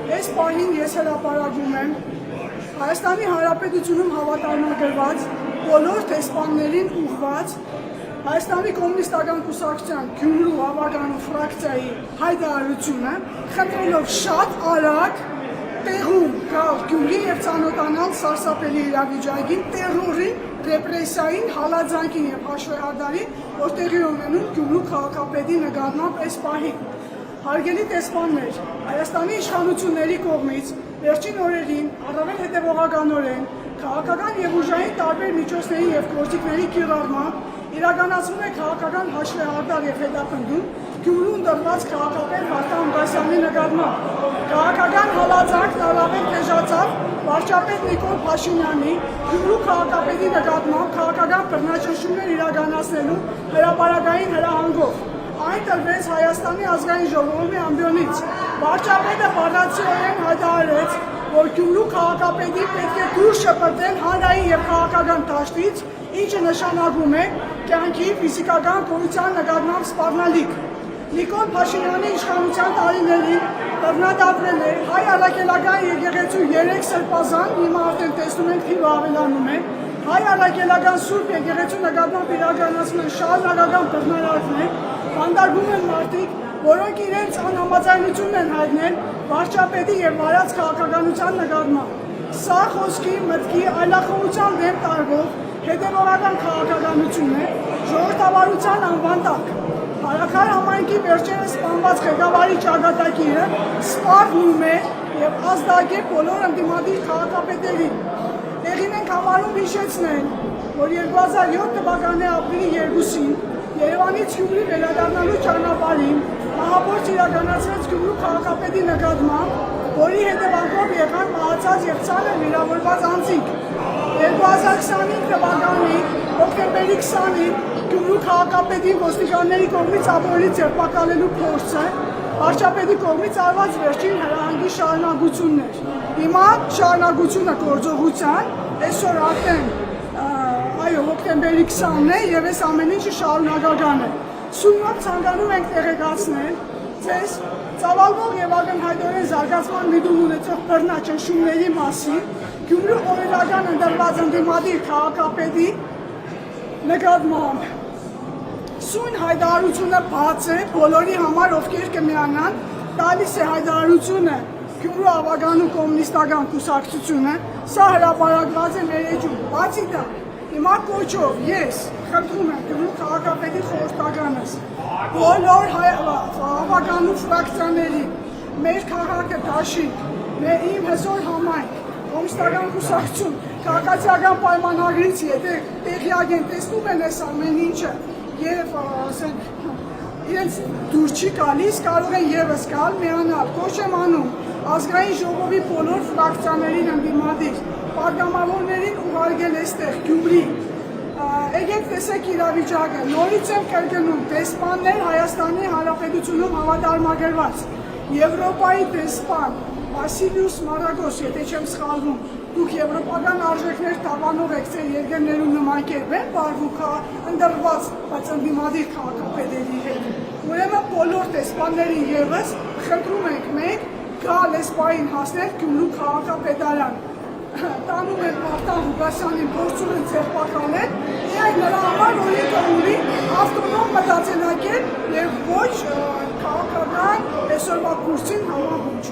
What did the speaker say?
Այս պահին ես հրապարակում եմ Հայաստանի Հանրապետությունում հավատարմագրված բոլոր դեսպաններին ուղղված Հայաստանի կոմունիստական կուսակցության Գյումրու ավագանու ֆրակցիայի հայտարարությունը, խնդրելով շատ արագ տեղում գալ Գյումրի և ծանոթանալ սարսափելի իրավիճակին, տերորին, ռեպրեսիային, հալածանքին և հաշվեհարդարին, որ տեղի ունենում Գյումրու քաղաքապետի նկատմամբ այս պահին։ Հարգելի դեսպաններ, Հայաստանի իշխանությունների կողմից վերջին օրերին առավել հետևողականորեն քաղաքական և ուժային տարբեր միջոցների և գործիքների կիրառմամբ իրականացվում է քաղաքական հաշվեհարդար և հետապնդում Գյումրու դրված քաղաքապետ Վարդան Ղազարյանի նկատմամբ։ Քաղաքական հալածանքն առավել թեժացավ վարչապետ Նիկոլ Փաշինյանի Գյումրու քաղաքապետի նկատմամբ քաղաքական բռնաճնշումներ իրականացնելու հրապարակային հրահանգով։ Այն տրվեց Հայաստանի ազգային ժողովի ամբիոնից։ Վարչապետը բառացիորեն հայտարարեց, որ Գյումրու քաղաքապետի պետք է դուրս շպրտել հանրային և քաղաքական դաշտից, ինչը նշանակում է կյանքի ֆիզիկական գոյության նկատմամբ սպառնալիք։ Նիկոլ Փաշինյանի իշխանության տարիներին բռնադատվել է հայ առաքելական եկեղեցու 3 սրբազան, հիմա արդեն տեսնում ենք թիվը ավելանում է, հայ առաքելական սուրբ եկեղեցու նկատմամբ իրականացնում են շարունակական բռնարարքներ, բանտարկվում են մարդիկ, որոնք իրենց անհամաձայնությունն են հայտնել վարչապետի և վարած քաղաքականության նկատմամբ։ Սա խոսքի, մտքի, այլախոհության դեմ տարվող հետևողական քաղաքականություն է, ժողովրդավարության անվան տակ։ Հարաքար համայնքի վերջերս սպանված ղեկավարի ճակատագիրը սպառնում է և ազդակ է բոլոր ընդդիմադիր քաղաքապետերին։ Տեղին ենք համարում հիշեցնել, որ 2007 թվականի ապրիլի 2-ին Երևանից Գյումրի վերադառնալու ճանապարհին մահափորձ իրականացվեց Գյումրու քաղաքապետի նկատմամբ, որի հետևանքով եղան մահացած և ծանր վիրավորված անձինք։ 2025 թվականի հոկտեմբերի 20-ին Գյումրու քաղաքապետի ոստիկանների կողմից ապօրինի ձերբակալելու փորձը վարչապետի կողմից արված վերջին հրահանգի շարունակությունն էր։ Հիմա շարունակությունը գործողության, այսօր արդեն հոկտեմբերի 20-ն է և այս ամեն ինչը շարունակական է։ Սույնով ցանկանում ենք տեղեկացնել ձեզ ծավալվող և ակնհայտորեն զարգացման միտում ունեցող բռնաճնշումների մասին Գյումրու օրինական ընտրված ընդդիմադիր քաղաքապետի նկատմամբ։ Սույն հայտարարությունը բաց է բոլորի համար, ովքեր կմիանան, տալիս է հայտարարությունը Գյումրու ավագանու կոմունիստական կուսակցությունը, սա հրապարակված է մեր էջում։ Բացի դա, հիմա կոչով ես խնդրում եմ Գյումրու քաղաքապետի խորհրդականս, բոլոր ավագանու ֆրակցիաների, մեր քաղաքը դաշինք, իմ հզոր համայնք, կոմունիստական կուսակցություն, քաղաքացիական պայմանագրից եթե տեղյակ են, տեսնում են այս ամեն ինչը և իրենց դուր չի գալիս, կարող են ևս գալ, միանալ, կոչ եմ անում ազգային ժողովի բոլոր ֆրակցիաներին ընդդիմադիր, պատգամավորներին ուղարկել այստեղ Գյումրի, եկեք տեսեք իրավիճակը, նորից եմ կրկնում, դեսպաններ Հայաստանի Հանրապետությունում հավատարմագրված, Եվրոպայի դեսպան Վասիլիուս Մարագոս, եթե չեմ սխալվում, դուք եվրոպական արժեքներ տավանող եք ձեր երկրներում նման կերպ են վարվում ընդրված, բայց ընդդիմադիր քաղաքապետերի հետ։ Ուրեմն բոլոր դեսպաններին ևս խնդրում ենք մենք գալ այս պահին հասնել Գյումրու քաղաքապետարան։ Տանում են Վարդան Ղազարյանին, փորձում են ձերբակալել, միայն նրա համար, որ ինքը ունի ավտոնոմ մտածելակերպ և ոչ քաղաքական այսօրվա կուրսին համահունչ։